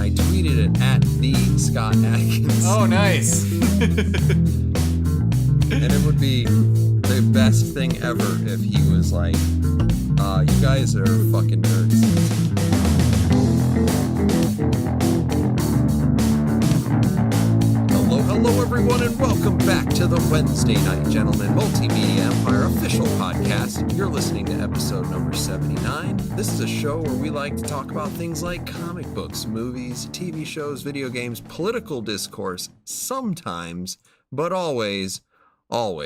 I tweeted it at the Scott Atkins. Oh, nice. And it would be the best thing ever if he was like, you guys are fucking nerds. Hello everyone, and welcome back to the Wednesday Night Gentlemen Multimedia Empire official podcast. You're listening to episode number 79. This is a show where we like to talk about things like comic books, movies, TV shows, video games, political discourse, sometimes, but always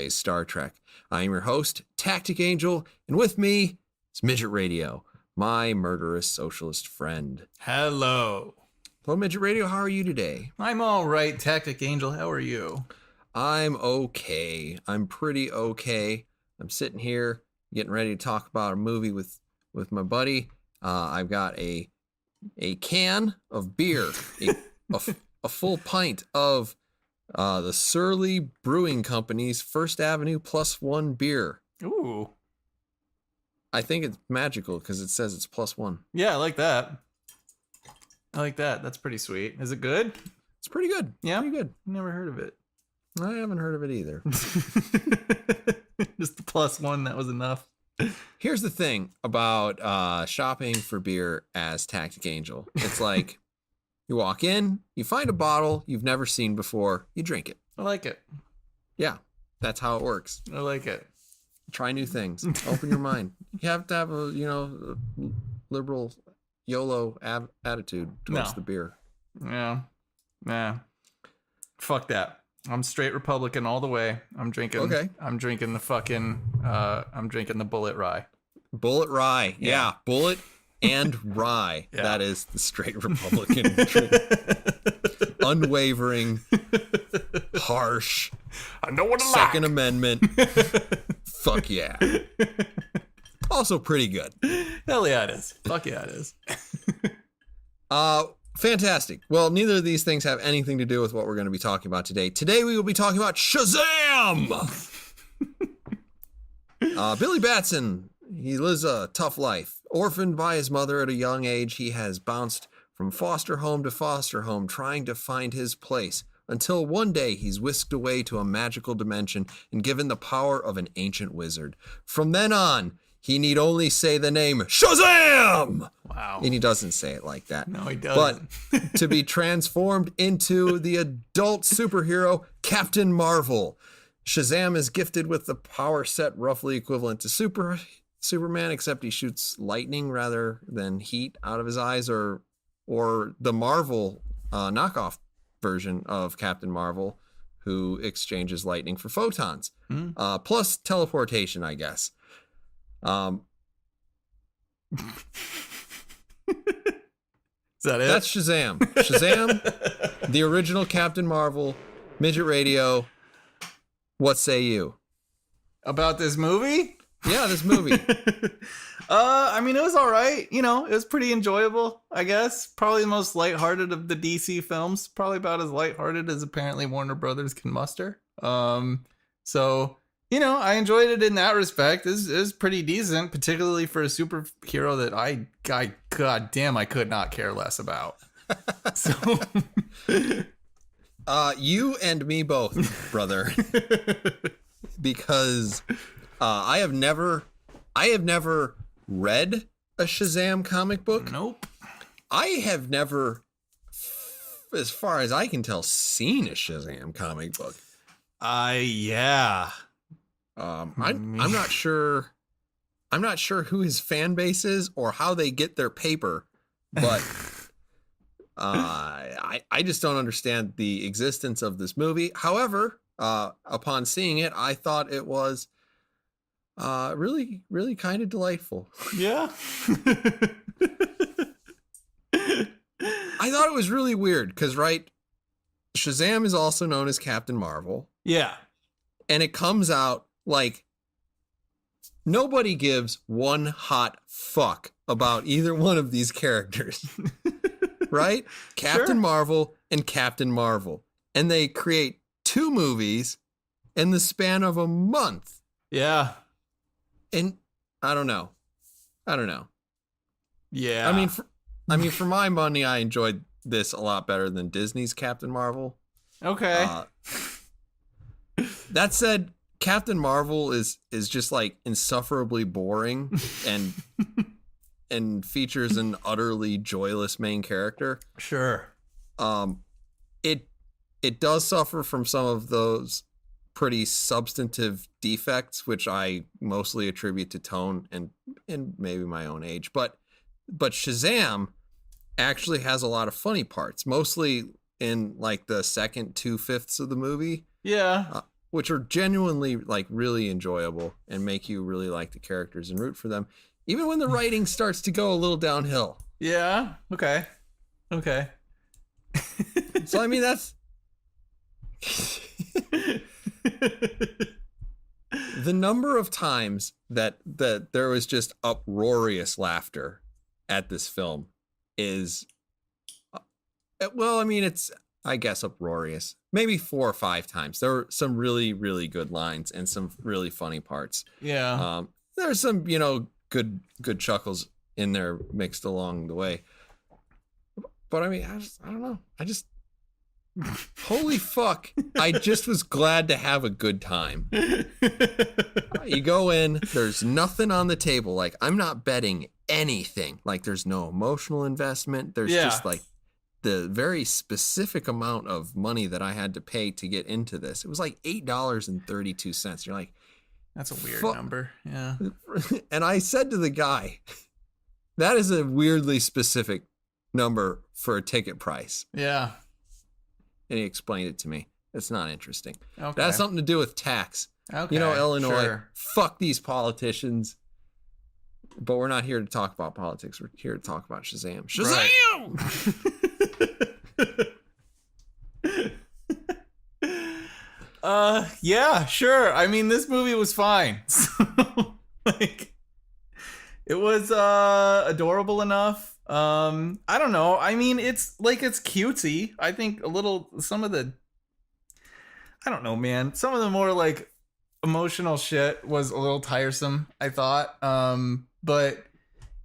Star Trek. I am your host, Tactic Angel, and with me is Midget Radio, my murderous socialist friend. Hello. Hello, Midget Radio. How are you today? I'm all right, Tactic Angel. How are you? I'm okay. I'm pretty okay. I'm sitting here getting ready to talk about a movie with my buddy. I've got a can of beer, a full pint of the Surly Brewing Company's First Avenue +1 beer. Ooh. I think it's magical because it says it's +1. Yeah, I like that. That's pretty sweet. Is it good? It's pretty good. Yeah? Pretty good. Never heard of it. I haven't heard of it either. Just the +1, that was enough. Here's the thing about shopping for beer as Tactic Angel. It's like you walk in, you find a bottle you've never seen before, you drink it. I like it. Yeah, that's how it works. I like it. Try new things. Open your mind. You have to have a liberal YOLO attitude towards the beer. Yeah. Nah. Fuck that. I'm straight Republican all the way. I'm drinking. Okay. I'm drinking the fucking. I'm drinking the Bullet Rye. Bullet Rye. Yeah. Bullet and Rye. Yeah. That is the straight Republican drink. Unwavering, harsh. I know what I like. Second Amendment. Fuck yeah. Also pretty good. Hell yeah, it is. Fuck yeah, it is. Fantastic. Well, neither of these things have anything to do with what we're going to be talking about today. Today we will be talking about Shazam! Billy Batson, he lives a tough life. Orphaned by his mother at a young age, he has bounced from foster home to foster home trying to find his place, until one day he's whisked away to a magical dimension and given the power of an ancient wizard. From then on, he need only say the name Shazam! Wow. And he doesn't say it like that. No, he doesn't. But to be transformed into the adult superhero, Captain Marvel. Shazam is gifted with the power set roughly equivalent to Superman, except he shoots lightning rather than heat out of his eyes, or the Marvel knockoff version of Captain Marvel, who exchanges lightning for photons. Plus teleportation, I guess. Is that it? That's Shazam. Shazam, the original Captain Marvel, Midget Radio. What say you? About this movie? Yeah, this movie. I mean, it was all right. You know, it was pretty enjoyable, I guess. Probably the most lighthearted of the DC films. Probably about as lighthearted as apparently Warner Brothers can muster. So, you know, I enjoyed it in that respect. It was pretty decent, particularly for a superhero that I goddamn, I could not care less about. So, you and me both, brother. Because I have never read a Shazam comic book. Nope. I have never, as far as I can tell, seen a Shazam comic book. Yeah. I'm not sure. I'm not sure who his fan base is or how they get their paper, but I just don't understand the existence of this movie. However, upon seeing it, I thought it was really, really kind of delightful. Yeah. I thought it was really weird because, right, Shazam is also known as Captain Marvel. Yeah. And it comes out like nobody gives one hot fuck about either one of these characters. Right? Captain Marvel and Captain Marvel. And they create 2 movies in the span of a month. Yeah. And I don't know. Yeah. I mean, for my money, I enjoyed this a lot better than Disney's Captain Marvel. Okay. That said, Captain Marvel is just like insufferably boring and features an utterly joyless main character. Sure. It does suffer from some of those pretty substantive defects, which I mostly attribute to tone and maybe my own age. But Shazam actually has a lot of funny parts, mostly in like the second 2/5 of the movie. Yeah. Which are genuinely like really enjoyable and make you really like the characters and root for them, even when the writing starts to go a little downhill. Yeah. Okay. So I mean, that's the number of times that there was just uproarious laughter at this film is, well, I mean, it's, I guess, uproarious. Maybe 4 or 5 times. There were some really, really good lines and some really funny parts. Yeah. There's some, good chuckles in there mixed along the way. But I mean, I don't know. Holy fuck. I just was glad to have a good time. You go in, there's nothing on the table. Like, I'm not betting anything. Like, there's no emotional investment. There's just like the very specific amount of money that I had to pay to get into this. It was like $8.32. You're like, that's a weird number. Yeah. And I said to the guy, that is a weirdly specific number for a ticket price. Yeah. And he explained it to me. It's not interesting. Okay. That has something to do with tax. Okay. Illinois, sure. Fuck these politicians. But we're not here to talk about politics. We're here to talk about Shazam. Shazam! Right. Yeah, sure. I mean, this movie was fine. So, like, it was adorable enough. I don't know. I mean, it's cutesy. I think I don't know, man. Some of the more like emotional shit was a little tiresome, I thought. But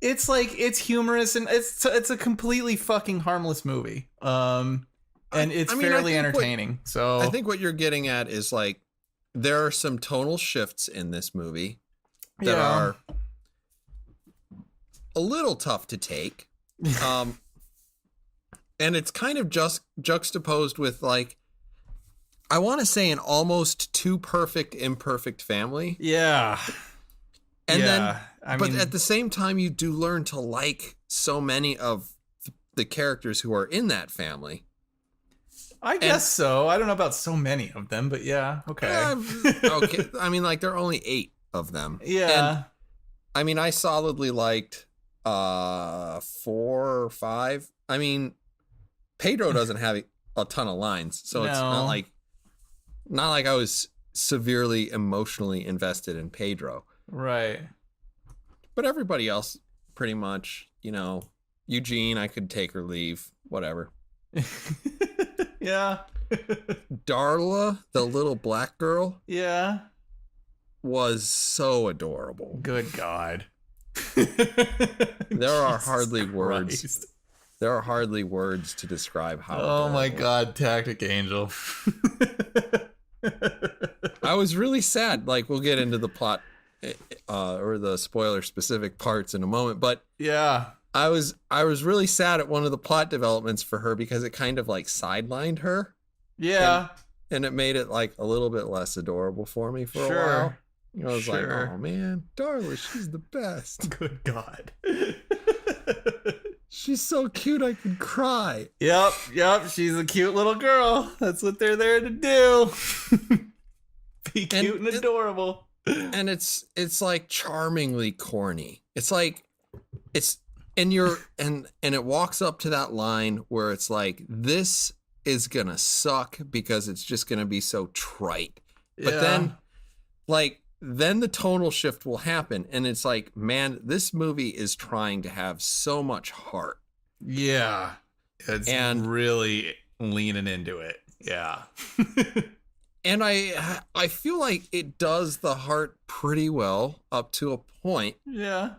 it's humorous and it's a completely fucking harmless movie. And it's fairly entertaining. So I think what you're getting at is like there are some tonal shifts in this movie that are a little tough to take. And it's kind of just juxtaposed with like, I want to say an almost too perfect, imperfect family. Yeah. And then, but at the same time, you do learn to like so many of the characters who are in that family. I guess so. I don't know about so many of them, but yeah. Okay. Okay. I mean, like there are only 8 of them. Yeah. And, I mean, I solidly liked 4 or 5. I mean, Pedro doesn't have a ton of lines, so it's not like I was severely emotionally invested in Pedro. Right. But everybody else, pretty much, Eugene, I could take or leave, whatever. Yeah. Darla, the little black girl. Yeah. Was so adorable. Good God. There are hardly words. There are hardly words to describe how. Oh my God, Tactic Angel. I was really sad. Like, we'll get into the plot or the spoiler specific parts in a moment, but yeah, I was really sad at one of the plot developments for her because it kind of like sidelined her. Yeah. And it made it like a little bit less adorable for me for a while. I was like, oh man, Darla, she's the best. Good God. She's so cute I could cry. Yep. She's a cute little girl. That's what they're there to do. Be cute and adorable. And it's like charmingly corny. It's like and it walks up to that line where it's like, this is gonna suck because it's just gonna be so trite. But then the tonal shift will happen and it's like, man, this movie is trying to have so much heart. Yeah. It's really leaning into it. Yeah. And I feel like it does the heart pretty well up to a point. Yeah.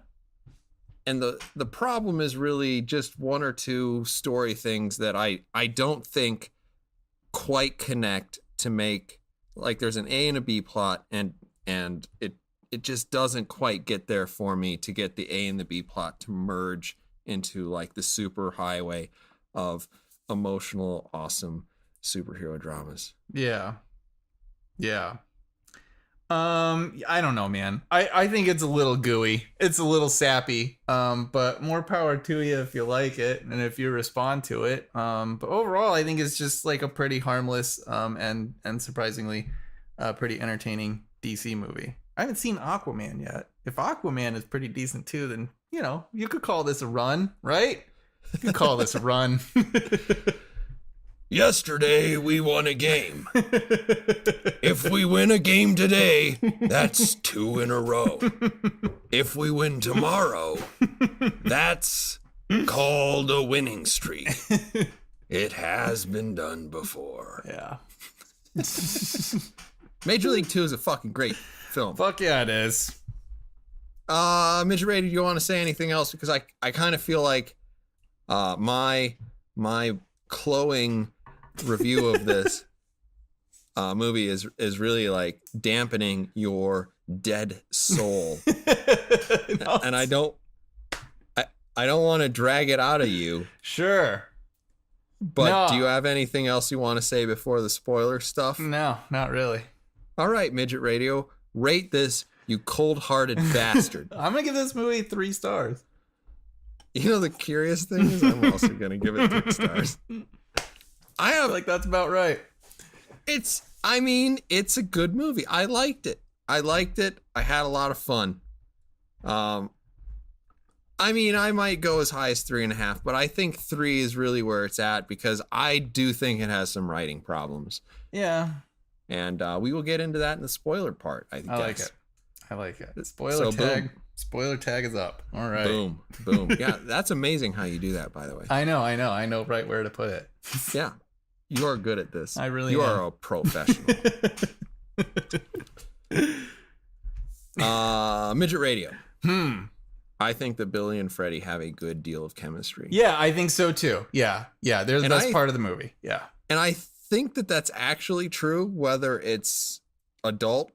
the problem is really just one or two story things that I don't think quite connect to make, like, there's an A and a B plot, and it just doesn't quite get there for me to get the A and the B plot to merge into like the super highway of emotional, awesome superhero dramas. Yeah. I don't know, man. I think it's a little gooey. It's a little sappy. But more power to you if you like it and if you respond to it. But overall, I think it's just like a pretty harmless and surprisingly pretty entertaining DC movie. I haven't seen Aquaman yet. If Aquaman is pretty decent too, then you could call this a run, right? You could call this a run. Yesterday, we won a game. If we win a game today, that's 2 in a row. If we win tomorrow, that's called a winning streak. It has been done before. Yeah. Major League 2 is a fucking great film. Fuck yeah, it is. Midget Radio, do you want to say anything else? Because I kind of feel like my cloying review of this movie is really like dampening your dead soul. No, and I don't want to drag it out of you. Sure. But no. Do you have anything else you want to say before the spoiler stuff? No, not really. All right, Midget Radio, rate this, you cold-hearted bastard. I'm gonna give this movie 3 stars. You know, the curious thing is I'm also gonna give it 3 stars. I feel like that's about right. It's a good movie. I liked it. I had a lot of fun. I might go as high as 3.5, but I think 3 is really where it's at because I do think it has some writing problems. Yeah. And we will get into that in the spoiler part, I like it. I like it. Spoiler tag. Boom. Spoiler tag is up. All right. Boom. Yeah, that's amazing how you do that, by the way. I know right where to put it. Yeah. You are good at this. I really am. You am. are a professional. Midget Radio. I think that Billy and Freddie have a good deal of chemistry. Yeah, I think so too. Yeah. They're the best part of the movie. Yeah. And I think that that's actually true, whether it's adult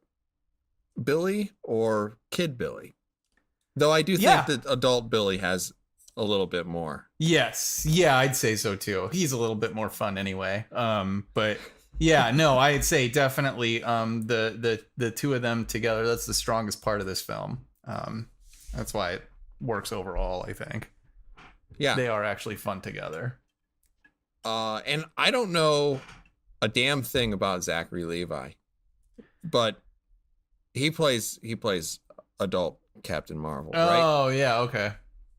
Billy or kid Billy. Though I do think that adult Billy has a little bit more. Yes. Yeah, I'd say so too. He's a little bit more fun anyway. But yeah, no, I'd say definitely the two of them together, that's the strongest part of this film. That's why it works overall, I think. Yeah. They are actually fun together. And I don't know a damn thing about Zachary Levi, but he plays adult Captain Marvel, right? Oh, yeah, okay.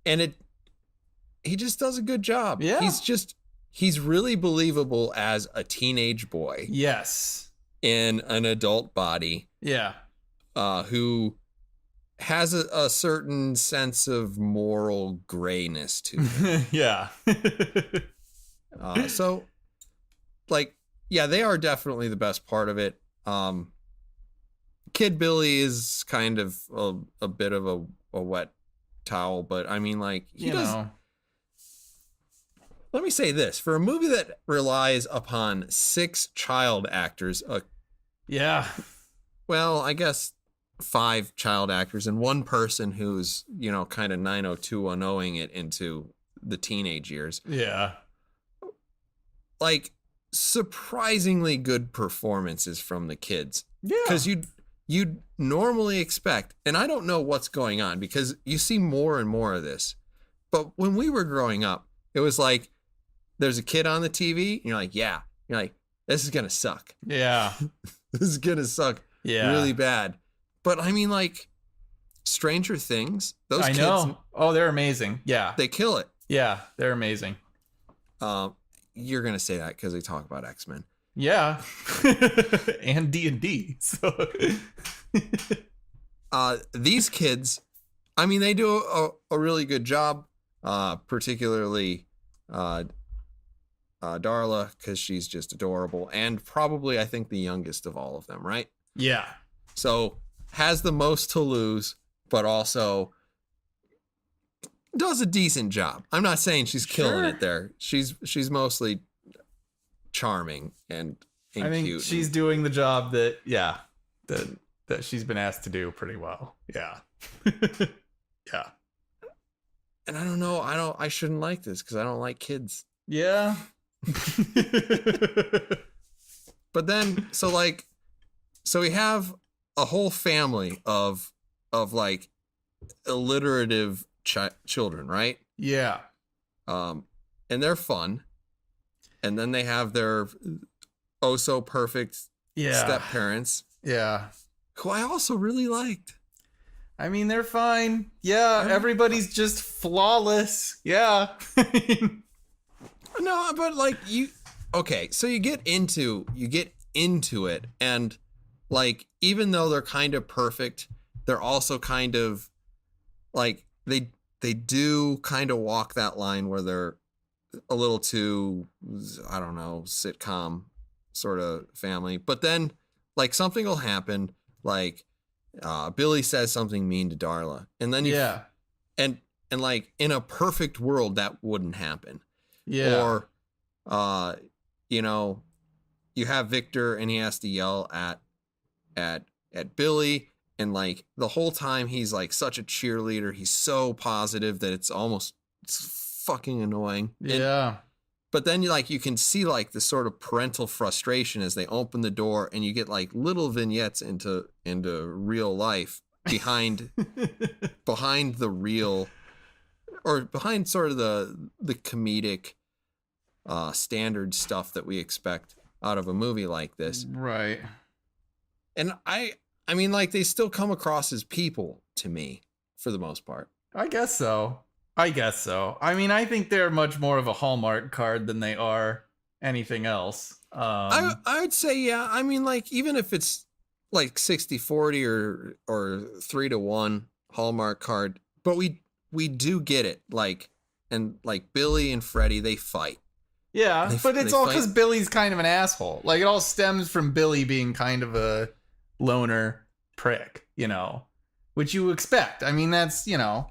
And he just does a good job. Yeah. He's really believable as a teenage boy. Yes. In an adult body. Yeah. Who has a certain sense of moral grayness to him. Yeah. So, like, yeah, they are definitely the best part of it. Kid Billy is kind of a bit of a wet towel, but I mean, like, he does. Let me say this: for a movie that relies upon 6 child actors, yeah, well, I guess 5 child actors and 1 person who's kind of 90210ing it into the teenage years. Yeah, like surprisingly good performances from the kids. Yeah, because you'd normally expect, and I don't know what's going on because you see more and more of this, but when we were growing up, it was like there's a kid on the TV, and you're like, this is gonna suck. Yeah, this is gonna suck. Yeah, really bad. But I mean, like Stranger Things, those kids, know. Oh, they're amazing. Yeah, they kill it. Yeah, they're amazing. You're gonna say that because they talk about X-Men. Yeah, and D&D. So, these kids, I mean, they do a really good job. Particularly, Darla, because she's just adorable, and probably I think the youngest of all of them, right? Yeah. So has the most to lose, but also does a decent job. I'm not saying she's killing it there. She's mostly charming and I think cute. She's doing the job that she's been asked to do pretty well. Yeah. Yeah. And I don't know. I shouldn't like this because I don't like kids. Yeah. But then, so we have a whole family of like alliterative children, right? Yeah. And they're fun. And then they have their oh so perfect step parents. Yeah. Who I also really liked. I mean, they're fine. Yeah, everybody's just flawless. Yeah. No, but like okay, so you get into it, and like even though they're kind of perfect, they're also kind of like they do kind of walk that line where they're a little too, I don't know, sitcom sort of family. But then like something will happen, like Billy says something mean to Darla, and then and like in a perfect world that wouldn't happen. Yeah. Or you know, you have Victor and he has to yell at Billy, and like the whole time he's like such a cheerleader, he's so positive that it's fucking annoying. Yeah. But then you can see like the sort of parental frustration as they open the door, and you get like little vignettes into real life behind the real, or behind sort of the comedic standard stuff that we expect out of a movie like this. Right. And I mean, like, they still come across as people to me for the most part. I guess so. I mean, I think they're much more of a Hallmark card than they are anything else. I would say, yeah. I mean, like, even if it's like 60-40 or 3-1 Hallmark card, but we do get it. Like, and like Billy and Freddie, they fight. Yeah, but it's all because Billy's kind of an asshole. Like, it all stems from Billy being kind of a loner prick, you know, which you expect. I mean, that's, you know,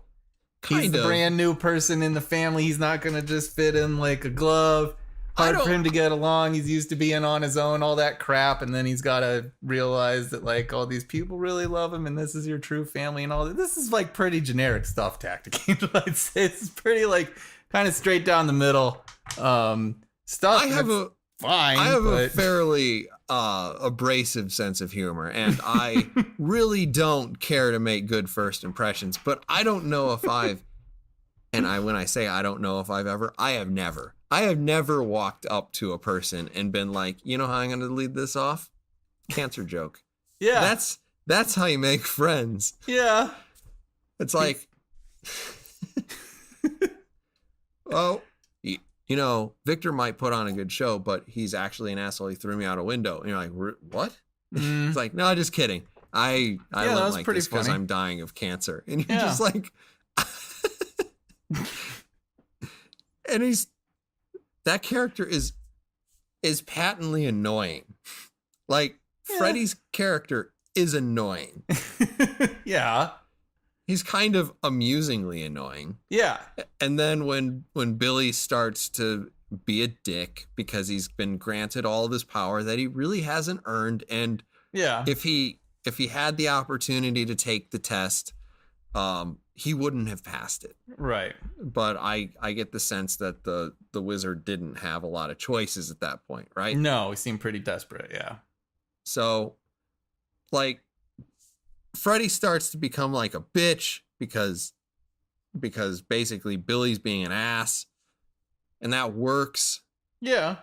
he's the brand new person in the family. He's not going to just fit in like a glove. Hard for him to get along. He's used to being on his own, all that crap. And then he's got to realize that like all these people really love him and this is your true family and all that. This is like pretty generic stuff, Tactic Angel. I'd say it's pretty like kind of straight down the middle stuff. I have a fairly abrasive sense of humor, and I really don't care to make good first impressions, but I don't know if when I say I don't know if I have never walked up to a person and been like, you know how I'm going to lead this off? Cancer joke. Yeah. That's how you make friends. Yeah. It's like, oh, you know, Victor might put on a good show, but he's actually an asshole. He threw me out a window. And you're like, what? It's like, no, just kidding. I went like this because I'm dying of cancer. And you're just like, and that character is patently annoying. Like, Freddy's character is annoying. Yeah. He's kind of amusingly annoying. Yeah. And then when Billy starts to be a dick because he's been granted all of this power that he really hasn't earned, and if he had the opportunity to take the test, he wouldn't have passed it. Right. But I get the sense that the wizard didn't have a lot of choices at that point, right? No, he seemed pretty desperate, yeah. So, like, Freddy starts to become like a bitch because basically Billy's being an ass, and that works. Yeah.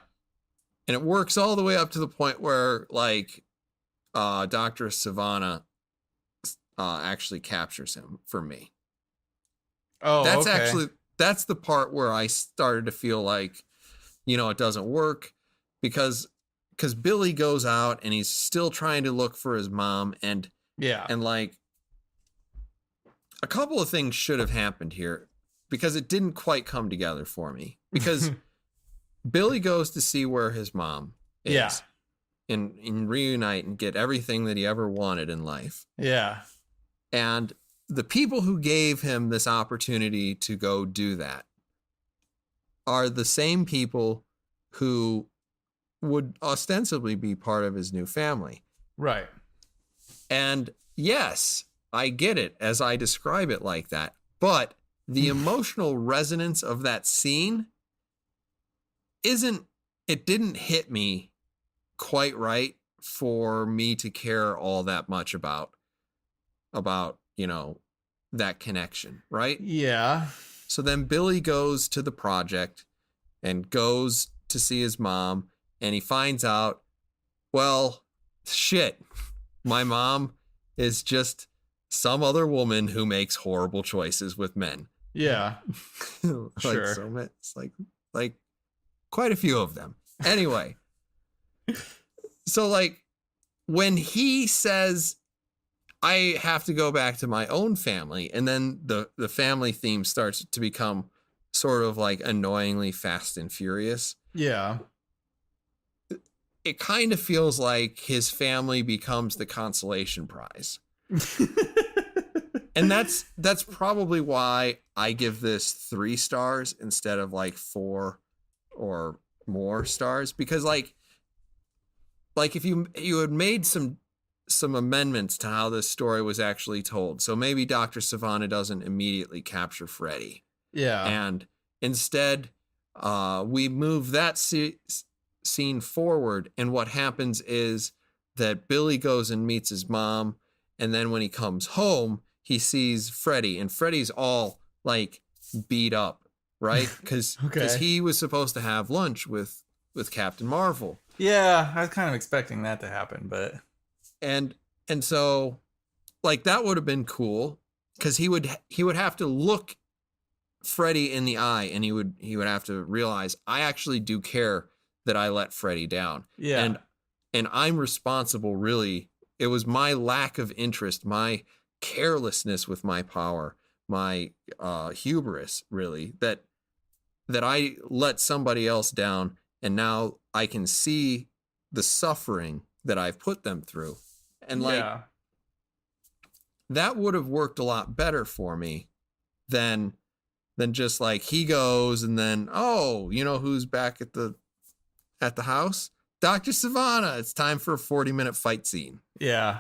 And it works all the way up to the point where like Dr. Savannah actually captures him for me. Oh, that's the part where I started to feel like, you know, it doesn't work because Billy goes out and he's still trying to look for his mom, and like a couple of things should have happened here because it didn't quite come together for me, because Billy goes to see where his mom is and reunite and get everything that he ever wanted in life. Yeah. And the people who gave him this opportunity to go do that are the same people who would ostensibly be part of his new family. Right. And yes, I get it as I describe it like that. But the emotional resonance of that scene didn't hit me quite right for me to care all that much about, that connection, right? Yeah. So then Billy goes to the project and goes to see his mom, and he finds out, well, shit, my mom is just some other woman who makes horrible choices with men. Yeah. Sure. So it's like quite a few of them. Anyway, so like when he says, I have to go back to my own family, and then the family theme starts to become sort of like annoyingly fast and furious. Yeah. It kind of feels like his family becomes the consolation prize. And that's probably why I give this 3 stars instead of like 4 or more stars, because like if you had made some amendments to how this story was actually told. So maybe Dr. Savannah doesn't immediately capture Freddy. Yeah. And instead, we move that scene forward. And what happens is that Billy goes and meets his mom. And then when he comes home, he sees Freddy. And Freddy's all like beat up, right? Because he was supposed to have lunch with Captain Marvel. Yeah, I was kind of expecting that to happen, but... And so, like, that would have been cool, because he would have to look Freddy in the eye, and he would have to realize, I actually do care that I let Freddy down. Yeah. And I'm responsible, really. It was my lack of interest, my carelessness with my power, my hubris, really, that I let somebody else down, and now I can see the suffering that I've put them through. And like, that would have worked a lot better for me than just like he goes and then, oh, you know who's back at the house? Dr. Savannah. It's time for a 40-minute fight scene. Yeah.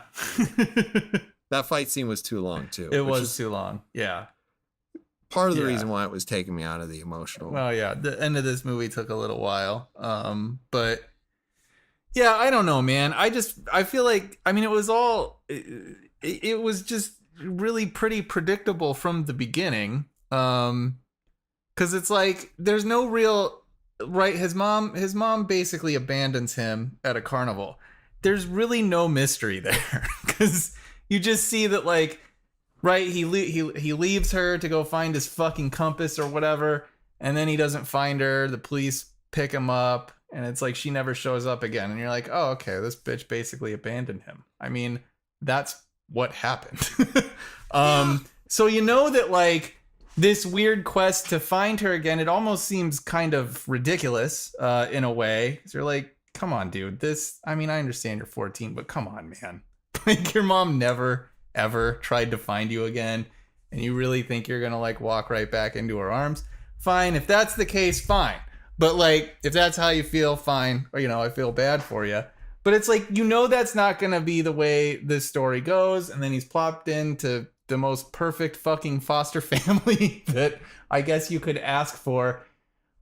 That fight scene was too long too. It was too long. Yeah. Part of the reason why it was taking me out of the emotional. Well, yeah, the end of this movie took a little while. But yeah, I don't know, man. I feel like, I mean, it was just really pretty predictable from the beginning. Cause it's like, there's no real, right. His mom basically abandons him at a carnival. There's really no mystery there. Cause you just see that, like, right. He leaves her to go find his fucking compass or whatever. And then he doesn't find her. The police pick him up. And it's like she never shows up again. And you're like, oh, okay, this bitch basically abandoned him. I mean, that's what happened. So you know that, like, this weird quest to find her again, it almost seems kind of ridiculous in a way. So you're like, come on, dude. I mean, I understand you're 14, but come on, man. Like, your mom never, ever tried to find you again. And you really think you're going to, like, walk right back into her arms? Fine. If that's the case, fine. But, like, if that's how you feel, fine. Or, I feel bad for you. But it's like, that's not going to be the way this story goes. And then he's plopped into the most perfect fucking foster family that I guess you could ask for.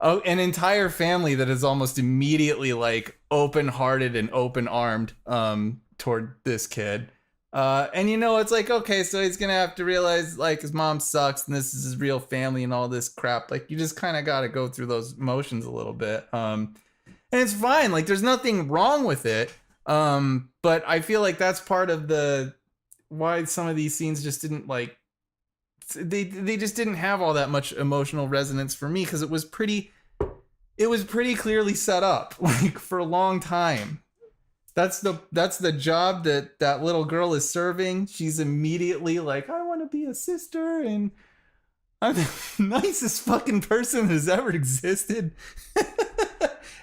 Oh, an entire family that is almost immediately, like, open-hearted and open-armed toward this kid. And it's like, okay, so he's gonna have to realize, like, his mom sucks and this is his real family and all this crap. Like, you just kind of got to go through those motions a little bit. And it's fine. Like, there's nothing wrong with it. But I feel like that's part of why some of these scenes just didn't, like, they just didn't have all that much emotional resonance for me, because it was pretty clearly set up, like, for a long time. That's the job that little girl is serving. She's immediately like, I want to be a sister, and I'm the nicest fucking person who's ever existed.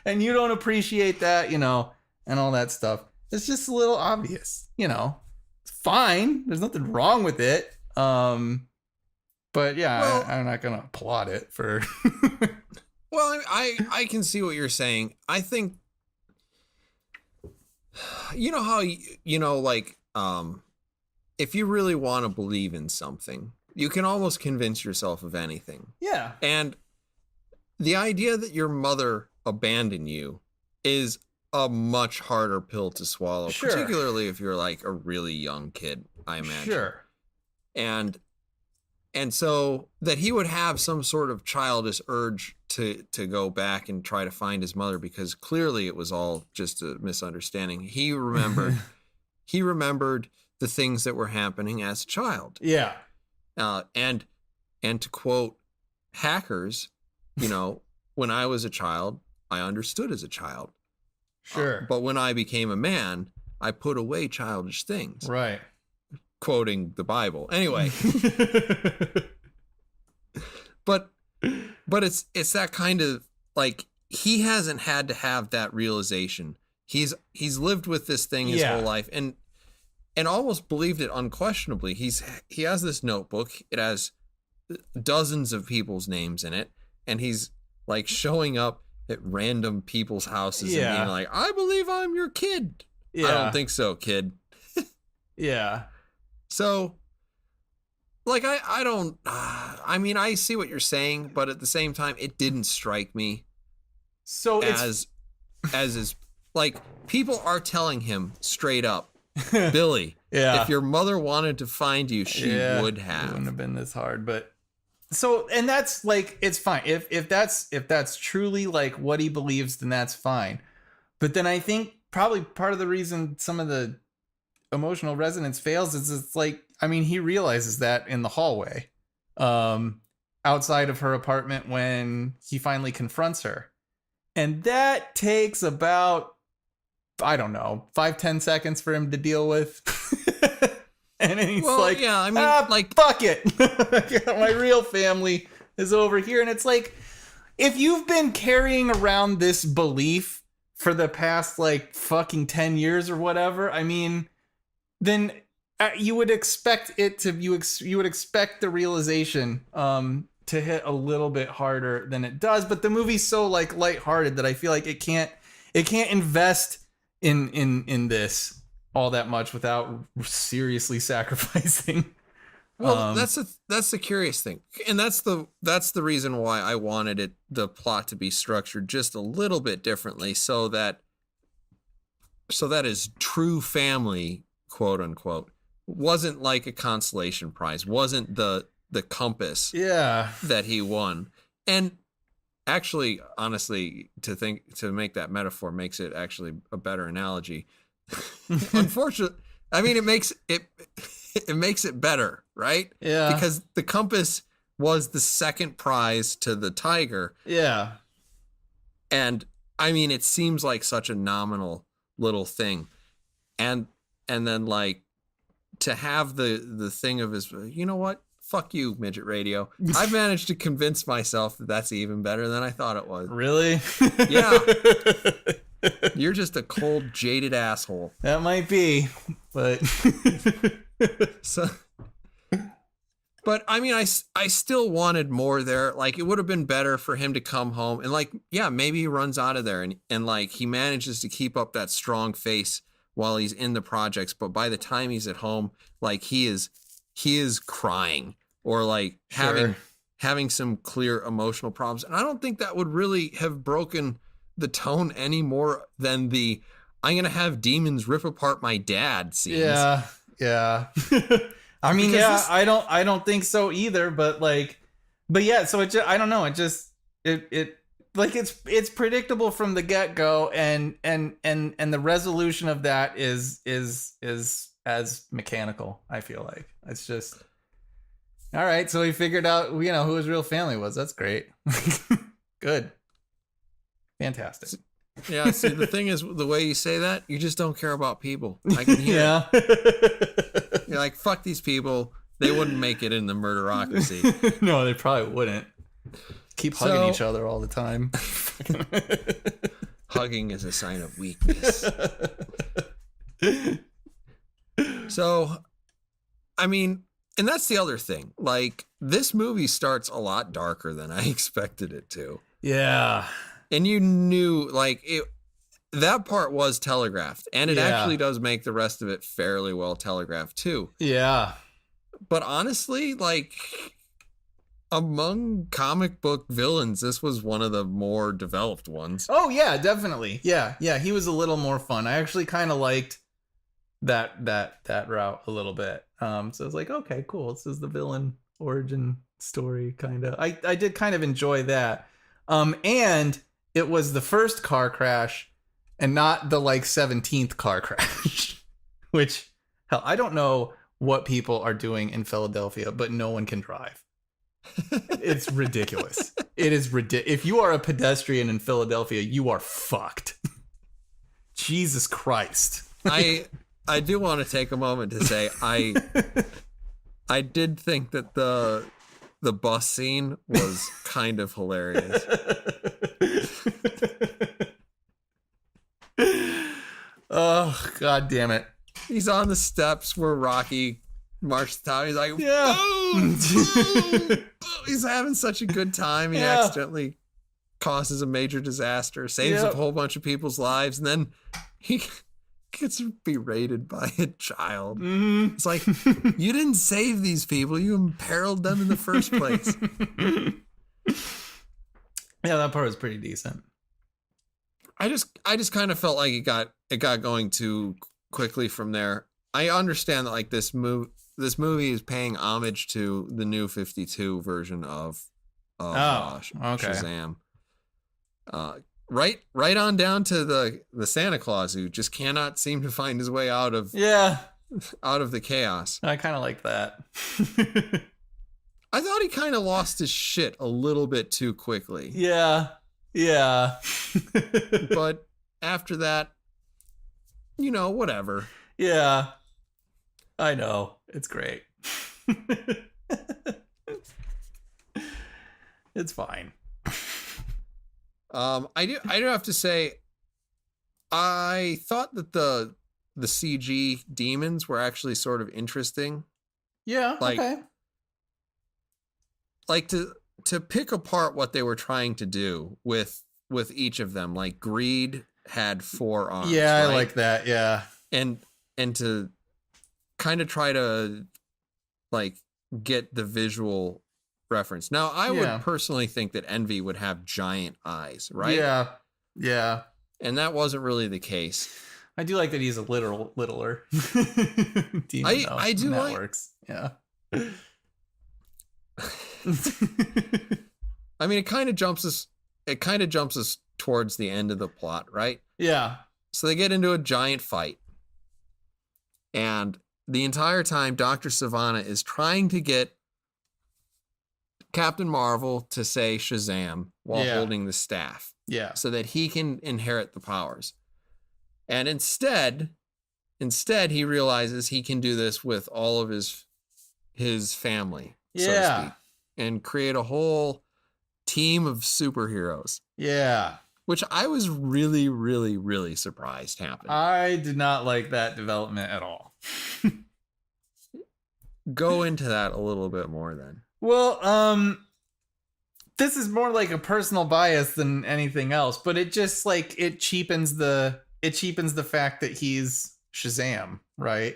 And you don't appreciate that, and all that stuff. It's just a little obvious, It's fine. There's nothing wrong with it. But yeah, Well, I'm not gonna applaud it for. Well, I can see what you're saying. I think, you know how, like, if you really want to believe in something, you can almost convince yourself of anything. Yeah. And the idea that your mother abandoned you is a much harder pill to swallow, Sure. particularly if you're like a really young kid, I imagine. Sure. And so that he would have some sort of childish urge to go back and try to find his mother, because clearly it was all just a misunderstanding. He remembered the things that were happening as a child. Yeah. And to quote hackers, when I was a child, I understood as a child. Sure. But when I became a man, I put away childish things. Right. Quoting the Bible. Anyway. but it's that kind of, like, he hasn't had to have that realization. He's lived with this thing his whole life and almost believed it unquestionably. He has this notebook. It has dozens of people's names in it, and he's like showing up at random people's houses and being like, I believe I'm your kid. Yeah. I don't think so, kid. Yeah. So, like, I mean, I see what you're saying, but at the same time, it didn't strike me so as is, like, people are telling him straight up, Billy, if your mother wanted to find you, she would have. It wouldn't have been this hard, but so, and that's like, it's fine. If that's truly like what he believes, then that's fine. But then I think probably part of the reason some of the emotional resonance fails is it's like, I mean, he realizes that in the hallway, outside of her apartment when he finally confronts her. And that takes about, I don't know, 5-10 seconds for him to deal with. And then he's like, yeah, I mean, like, fuck it. My real family is over here. And it's like, if you've been carrying around this belief for the past like fucking 10 years or whatever, I mean, then you would expect it to, you would expect the realization to hit a little bit harder than it does. But the movie's so like lighthearted that I feel like it can't invest in this all that much without seriously sacrificing. Well, that's the curious thing, and that's the reason why I wanted the plot to be structured just a little bit differently, so that his true family, quote unquote, wasn't like a consolation prize, wasn't the compass that he won. And actually, honestly, to make that metaphor makes it actually a better analogy. Unfortunately, I mean, it makes it better, right? Yeah. Because the compass was the second prize to the tiger. Yeah. And I mean, it seems like such a nominal little thing. And then like to have the thing of his, you know what? Fuck you, Midget Radio. I've managed to convince myself that that's even better than I thought it was. Really? Yeah. You're just a cold, jaded asshole. That might be, but but I mean, I still wanted more there. Like, it would have been better for him to come home and like, yeah, maybe he runs out of there and like he manages to keep up that strong face while he's in the projects. But by the time he's at home, like he is crying or like having some clear emotional problems. And I don't think that would really have broken the tone any more than the I'm gonna have demons rip apart my dad scenes. Yeah. I mean, I don't think so either. But yeah. So it just, I don't know. It just it like it's predictable from the get go, and the resolution of that is as mechanical. I feel like it's just all right. So he figured out who his real family was. That's great. Good. Fantastic. Yeah, see, the thing is, the way you say that, you just don't care about people. I can hear it. You're like, fuck these people. They wouldn't make it in the murderocracy. No, they probably wouldn't. Keep hugging each other all the time. Hugging is a sign of weakness. So, I mean, And that's the other thing. Like, this movie starts a lot darker than I expected it to. Yeah. And you knew, like, that part was telegraphed. And it actually does make the rest of it fairly well telegraphed, too. Yeah. But honestly, like, among comic book villains, this was one of the more developed ones. Oh, yeah, definitely. Yeah. He was a little more fun. I actually kind of liked that route a little bit. So I was like, okay, cool. This is the villain origin story, kind of. I did kind of enjoy that. And it was the first car crash and not the like 17th car crash, which, hell, I don't know what people are doing in Philadelphia, but no one can drive. It's ridiculous. It is ridiculous. If you are a pedestrian in Philadelphia, you are fucked. Jesus Christ. I do want to take a moment to say I did think that the bus scene was kind of hilarious. Oh, God damn it. He's on the steps where Rocky marched down. He's like, yeah. boom, boom, boom. He's having such a good time. He accidentally causes a major disaster, saves a whole bunch of people's lives, and then he gets berated by a child. Mm-hmm. It's like, you didn't save these people. You imperiled them in the first place. Yeah, that part was pretty decent. I just kind of felt like it got going too quickly from there. I understand that like this movie is paying homage to the new 52 version of Shazam. Right on down to the Santa Claus who just cannot seem to find his way out of the chaos. I kind of like that. I thought he kind of lost his shit a little bit too quickly. Yeah. But after that, whatever. Yeah. I know. It's great. It's fine. I do have to say, I thought that the CG demons were actually sort of interesting. Yeah. Okay. Like to pick apart what they were trying to do with each of them. Like Greed had 4 arms. Yeah, right? I like that. Yeah. And to kind of try to like get the visual reference. Now, I would personally think that Envy would have giant eyes, right? Yeah. And that wasn't really the case. I do like that he's a littler. Demon, I do that like. Works. Yeah. I mean, it kind of jumps us towards the end of the plot, right? Yeah. So they get into a giant fight. And the entire time, Dr. Sivana is trying to get Captain Marvel to say Shazam while holding the staff. Yeah. So that he can inherit the powers. And instead he realizes he can do this with all of his family, so to speak, and create a whole team of superheroes. Yeah. Which I was really, really, really surprised happened. I did not like that development at all. Go into that a little bit more then. Well, this is more like a personal bias than anything else, but it just like it cheapens the fact that he's Shazam, right?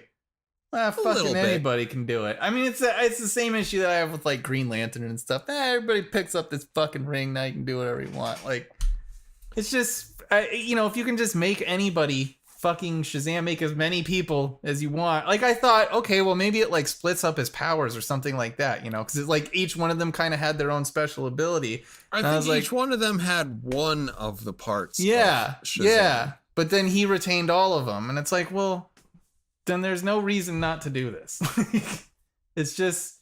Fucking anybody can do it. I mean, it's the same issue that I have with like Green Lantern and stuff. Everybody picks up this fucking ring, now you can do whatever you want. Like, it's just if you can just make anybody fucking Shazam, make as many people as you want. Like, I thought, okay, well, maybe it like splits up his powers or something like that, because it's like each one of them kind of had their own special ability. I think each one of them had one of the parts. Yeah, of Shazam. yeah. But then he retained all of them, and it's like, well, then there's no reason not to do this. It's just,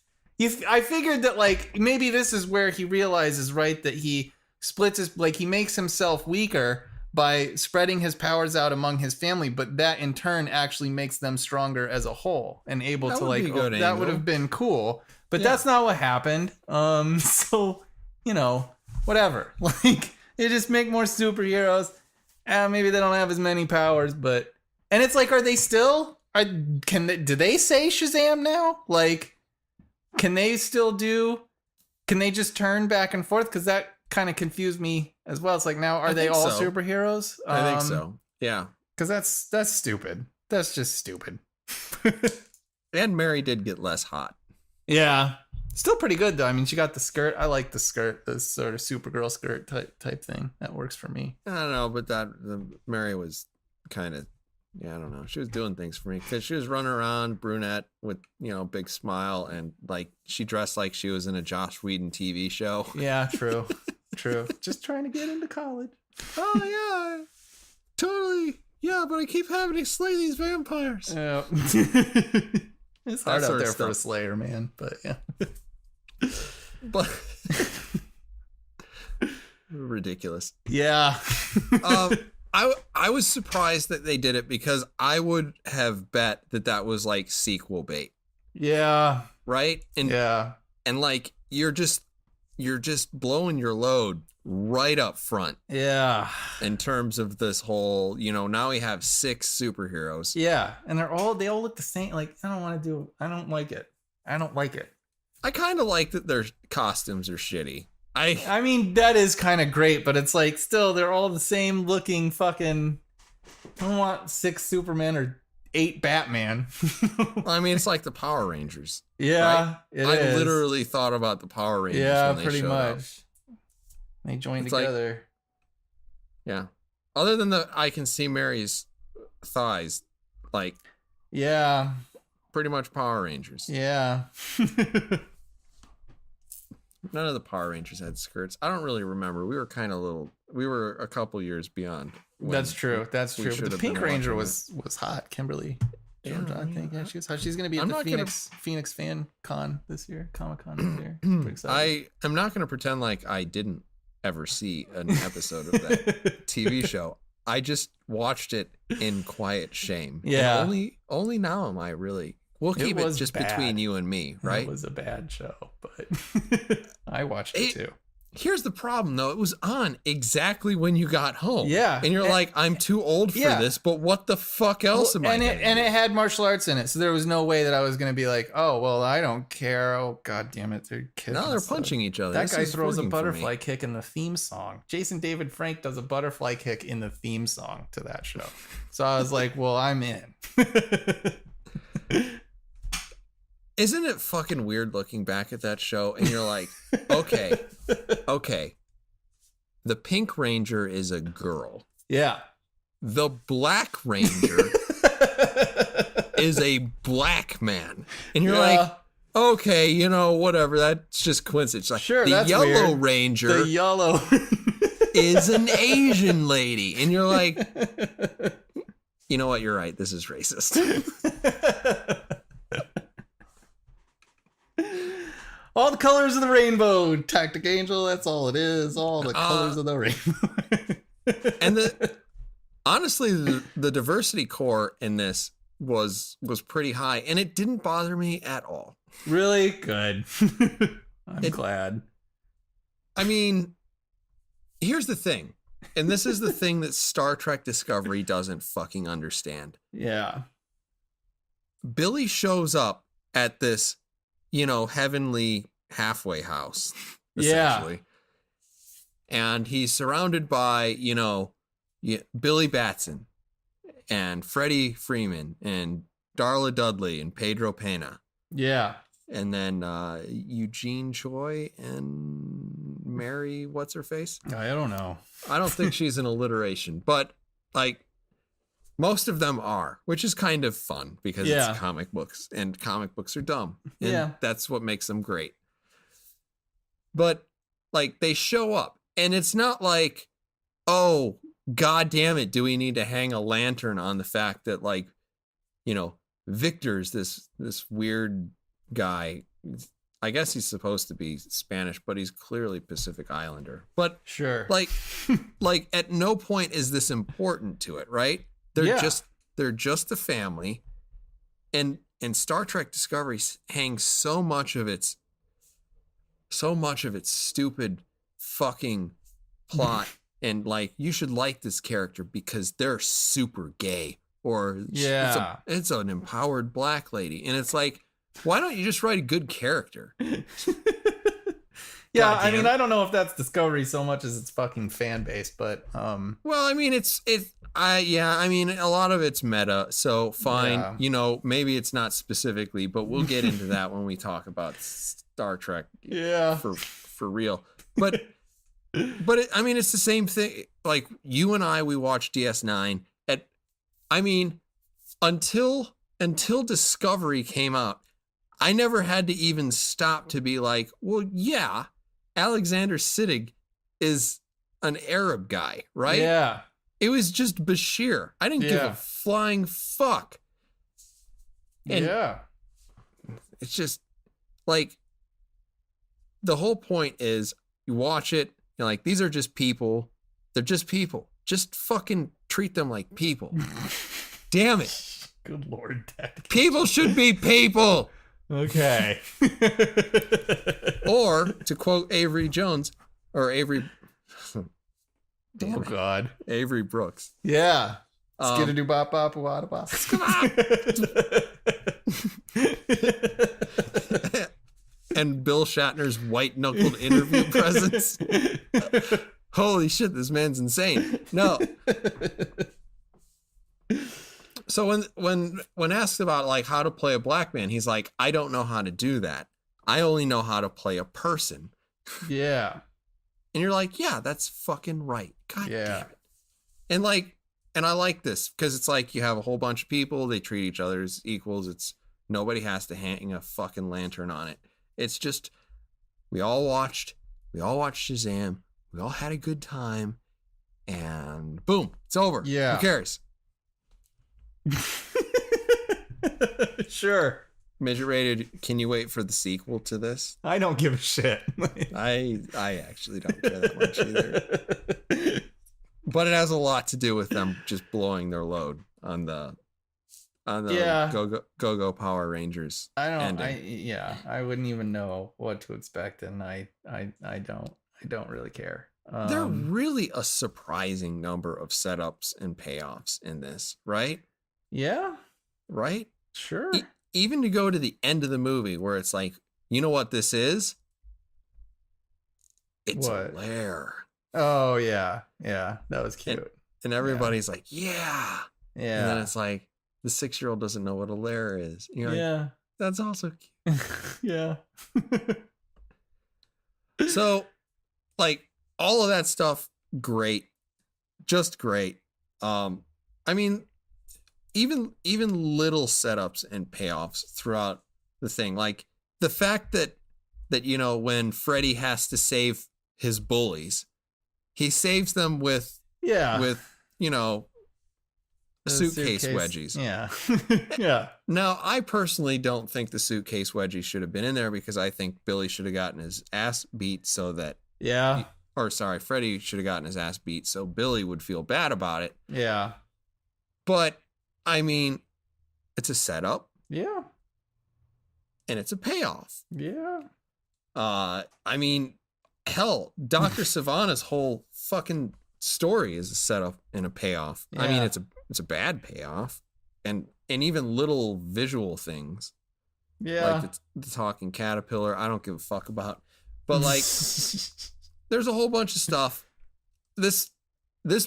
I figured that like maybe this is where he realizes, right, that he splits he makes himself weaker by spreading his powers out among his family, but that in turn actually makes them stronger as a whole and able to like, that would have been cool, but that's not what happened. So, whatever, like, they just make more superheroes. Maybe they don't have as many powers, and it's like, are they still, do they say Shazam now? Like, can they still do? Can they just turn back and forth? Because that kind of confused me as well. It's like, now are they all superheroes? I think so. Yeah. Because that's stupid. That's just stupid. And Mary did get less hot. Yeah. Still pretty good though. I mean, she got the skirt. I like the skirt, the sort of Supergirl skirt type thing. That works for me. I don't know, but Mary was kind of, I don't know. She was doing things for me because she was running around brunette with, big smile, and like she dressed like she was in a Joss Whedon TV show. Yeah, true. True. Just trying to get into college. Oh yeah, totally. Yeah, but I keep having to slay these vampires. Yeah. It's hard out there for a slayer, man. But yeah. But ridiculous. Yeah. I was surprised that they did it because I would have bet that was like sequel bait. Yeah. Right? And yeah. And like you're just blowing your load right up front. Yeah. In terms of this whole, now we have 6 superheroes. Yeah. And they all look the same. Like, I don't like it. I kind of like that their costumes are shitty. I mean, that is kind of great, but it's like, still, they're all the same looking fucking, I don't want 6 Superman or 8 Batman. I mean, it's like the Power Rangers. Yeah, right? I literally thought about the Power Rangers. Yeah, when they pretty showed much. Up. They joined together. Yeah. Other than I can see Mary's thighs, like. Yeah. Pretty much Power Rangers. Yeah. None of the Power Rangers had skirts. I don't really remember. We were a couple years beyond. That's true. But the Pink Ranger was hot. Kimberly. Yeah, I think she was hot. She's going to be at the Phoenix Fan Con this year, Comic-Con this year. Pretty excited. I'm not going to pretend like I didn't ever see an episode of that TV show. I just watched it in quiet shame. Yeah. And only now am I really. We'll keep it just between you and me, right? It was a bad show, but I watched it too. Here's the problem, though. It was on exactly when you got home. Yeah. And you're like, I'm too old for this, but what the fuck else am I doing? And it had martial arts in it, so there was no way that I was going to be like, oh, well, I don't care. Oh, God damn it. They're kicking. No, they're punching each other. That guy throws a butterfly kick in the theme song. Jason David Frank does a butterfly kick in the theme song to that show. So I was like, well, I'm in. Isn't it fucking weird looking back at that show and you're like, okay, the Pink Ranger is a girl. Yeah. The Black Ranger is a black man. And you're like, okay, whatever. That's just coincidence. Like, sure, the Yellow Ranger is an Asian lady. And you're like, you know what? You're right. This is racist. All the colors of the rainbow, Tactic Angel. That's all it is. All the colors of the rainbow. And honestly, the diversity core in this was pretty high, and it didn't bother me at all. Really good. I'm glad. I mean, here's the thing, and this is the thing that Star Trek Discovery doesn't fucking understand. Yeah. Billy shows up at this, heavenly halfway house, essentially. Yeah. And he's surrounded by, Billy Batson and Freddie Freeman and Darla Dudley and Pedro Pena. Yeah. And then Eugene Choi and Mary, what's her face? I don't know. I don't think she's an alliteration, but like most of them are, which is kind of fun because it's comic books and comic books are dumb. And that's what makes them great. But like they show up and it's not like, oh, God damn it, do we need to hang a lantern on the fact that like, Victor's this weird guy. I guess he's supposed to be Spanish, but he's clearly Pacific Islander. But sure, like at no point is this important to it, right? They're just a family, and Star Trek Discovery hangs so much of its stupid fucking plot and like you should like this character because they're super gay or it's an empowered black lady, and it's like, Why don't you just write a good character? Yeah, Goddamn. I mean, I don't know if that's Discovery so much as it's fucking fan base, but Well, I mean, I mean, a lot of it's meta, so fine. Yeah. You know, maybe it's not specifically, but we'll get into that when we talk about Star Trek. Yeah. For real. But I mean, it's the same thing. Like you and I, we watched DS9 I mean, until Discovery came out, I never had to even stop to be like, well, yeah, Alexander Siddig is an Arab guy, right? Yeah. It was just Bashir. I didn't give a flying fuck. And yeah. it's just like the whole point is you watch it, you're like, these are just people. They're just people. Just fucking treat them like people. Damn it. Good Lord, Dad. People should be people. Okay. Or to quote Avery Jones or Avery damn Oh it. God. Avery Brooks. Yeah. Skidadoo bop bop wada bop. Come on. And Bill Shatner's white knuckled interview presence. Holy shit, this man's insane. No. So when asked about like how to play a black man, he's like, I don't know how to do that. I only know how to play a person. Yeah. And you're like, yeah, that's fucking right. God Yeah. damn it. And I like this because it's like you have a whole bunch of people, they treat each other as equals. It's nobody has to hang a fucking lantern on it. It's just we all watched Shazam. We all had a good time, and boom, it's over. Yeah. Who cares? Sure. Midget Rated, can you wait for the sequel to this? I don't give a shit. I actually don't care that much either. But it has a lot to do with them just blowing their load on the Go Power Rangers. I wouldn't even know what to expect, and I don't really care. There are really a surprising number of setups and payoffs in this, right? Yeah. Right? Sure. Even to go to the end of the movie where it's like, you know what this is? It's a lair. Oh, yeah. Yeah. That was cute. And everybody's like, yeah. Yeah. And then it's like, the 6-year-old doesn't know what a lair is. And you're like, that's also cute. Yeah. So, like, all of that stuff, great. Just great. I mean, even little setups and payoffs throughout the thing. Like, the fact that you know, when Freddy has to save his bullies, he saves them with, you know, suitcase wedgies. Yeah. Yeah. Now, I personally don't think the suitcase wedgies should have been in there because I think Billy should have gotten his ass beat so that Freddy should have gotten his ass beat so Billy would feel bad about it. Yeah. But I mean, it's a setup. Yeah. And it's a payoff. Yeah. I mean, hell, Dr. Savannah's whole fucking story is a setup and a payoff. Yeah. I mean, it's a bad payoff, and even little visual things. Yeah. Like the talking caterpillar, I don't give a fuck about. But like, there's a whole bunch of stuff. This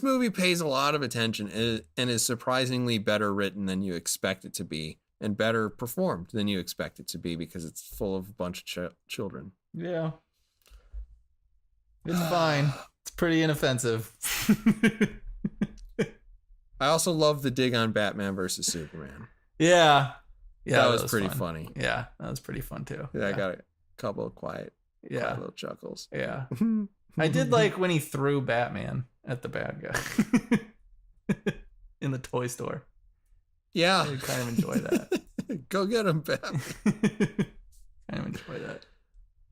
movie pays a lot of attention and is surprisingly better written than you expect it to be, and better performed than you expect it to be because it's full of a bunch of children. Yeah. It's fine. It's pretty inoffensive. I also love the dig on Batman versus Superman. Yeah. Yeah. That was pretty funny. Yeah. That was pretty fun too. Yeah. I got a couple of quiet little chuckles. Yeah. I did like when he threw Batman at the bad guy in the toy store. Yeah. I kind of enjoy that. Go get him, Batman. Kind of enjoy that.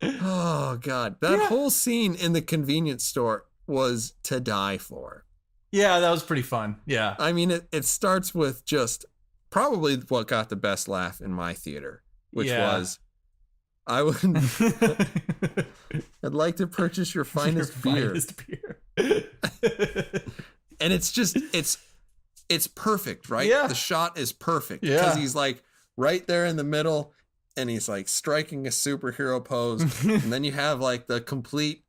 Oh, God. That whole scene in the convenience store was to die for. Yeah, that was pretty fun. Yeah. I mean, it starts with just probably what got the best laugh in my theater, which was, I'd like to purchase your finest beer. And it's just, it's perfect, right? Yeah. The shot is perfect. Yeah. Because he's like right there in the middle, and he's like striking a superhero pose. And then you have like the complete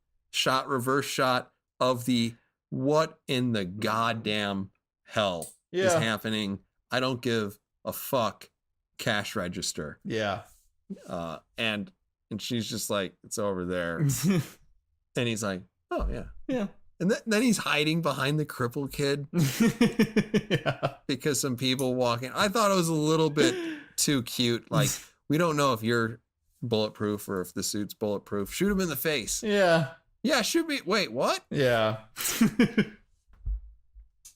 reverse shot of the what in the goddamn hell is happening. I don't give a fuck cash register. Yeah. And she's just like, it's over there. And he's like, oh yeah. Yeah. And then he's hiding behind the crippled kid. Yeah. Because some people walking. I thought it was a little bit too cute. Like, we don't know if you're bulletproof or if the suit's bulletproof. Shoot him in the face. Yeah. Yeah, shoot me. Wait, what? Yeah.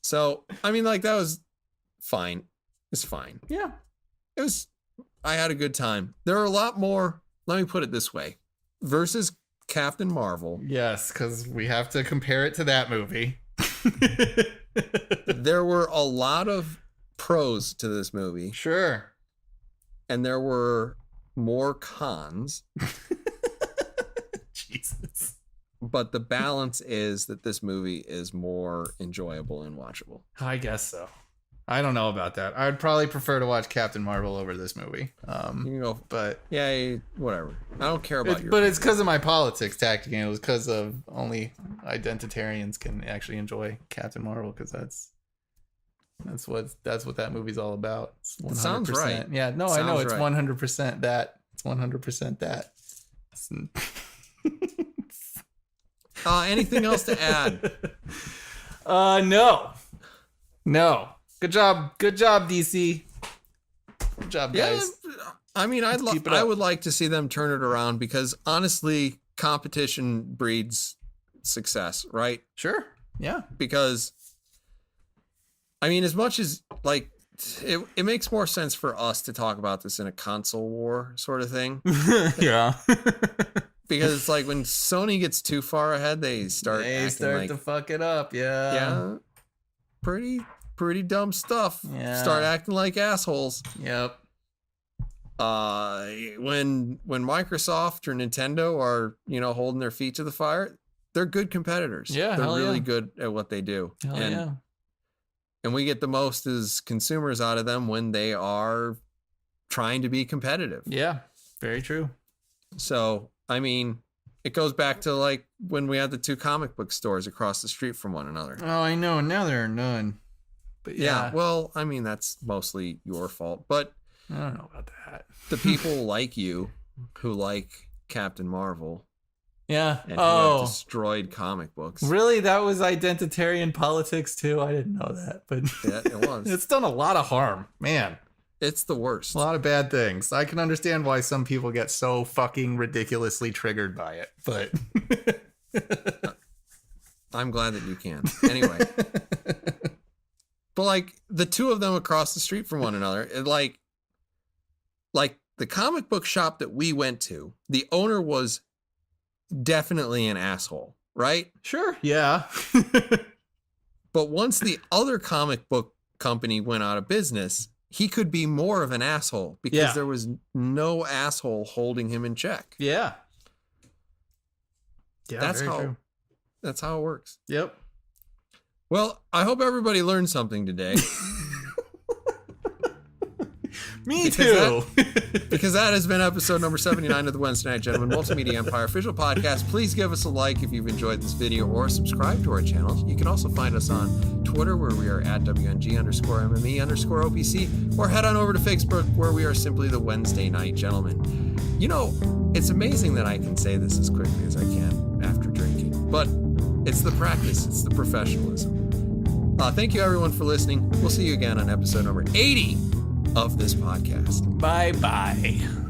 So, I mean, like, that was fine. It's fine. Yeah. I had a good time. There are a lot more, let me put it this way, versus Captain Marvel. Yes, because we have to compare it to that movie. There were a lot of pros to this movie. Sure. And there were more cons. Jesus. But the balance is that this movie is more enjoyable and watchable. I guess so. I don't know about that. I'd probably prefer to watch Captain Marvel over this movie. You can go, but yeah, whatever. I don't care about your. But it's because of my politics tactic, and it was because of only identitarians can actually enjoy Captain Marvel, because that's what that movie's all about. It's 100%. It sounds right. Yeah, no, I know it's 100% that. It's 100% that. Anything else to add? No. Good job, DC. Good job, guys. Yeah, I mean, I would like to see them turn it around, because honestly, competition breeds success, right? Sure. Yeah. Because, I mean, as much as like it makes more sense for us to talk about this in a console war sort of thing. Yeah. Because it's like when Sony gets too far ahead, they start to fuck it up. Yeah. Yeah. Pretty dumb stuff. Yeah. Start acting like assholes. Yep. When Microsoft or Nintendo are, holding their feet to the fire, they're good competitors. Yeah. They're really good at what they do. And we get the most as consumers out of them when they are trying to be competitive. Yeah. Very true. So, I mean, it goes back to like when we had the two comic book stores across the street from one another. Oh, I know. Now there are none. But yeah. Well, I mean, that's mostly your fault. But I don't know about that. The people like you who like Captain Marvel. Yeah. And who have destroyed comic books. Really? That was identitarian politics too? I didn't know that. But yeah, it was. It's done a lot of harm. Man. It's the worst. A lot of bad things. I can understand why some people get so fucking ridiculously triggered by it, but I'm glad that you can. Anyway. But like the two of them across the street from one another, like the comic book shop that we went to, the owner was definitely an asshole, right? Sure. Yeah. But once the other comic book company went out of business, he could be more of an asshole because there was no asshole holding him in check. Yeah. Yeah. That's how it works. Yep. Well, I hope everybody learned something today. Me too. Because that has been episode number 79 of the Wednesday Night Gentlemen Multimedia Empire official podcast. Please give us a like if you've enjoyed this video, or subscribe to our channel. You can also find us on Twitter, where we are at WNG_MME_OPC, or head on over to Facebook, where we are simply the Wednesday Night Gentlemen. It's amazing that I can say this as quickly as I can after drinking, but it's the practice, it's the professionalism. Thank you everyone for listening. We'll see you again on episode number 80 of this podcast. Bye-bye.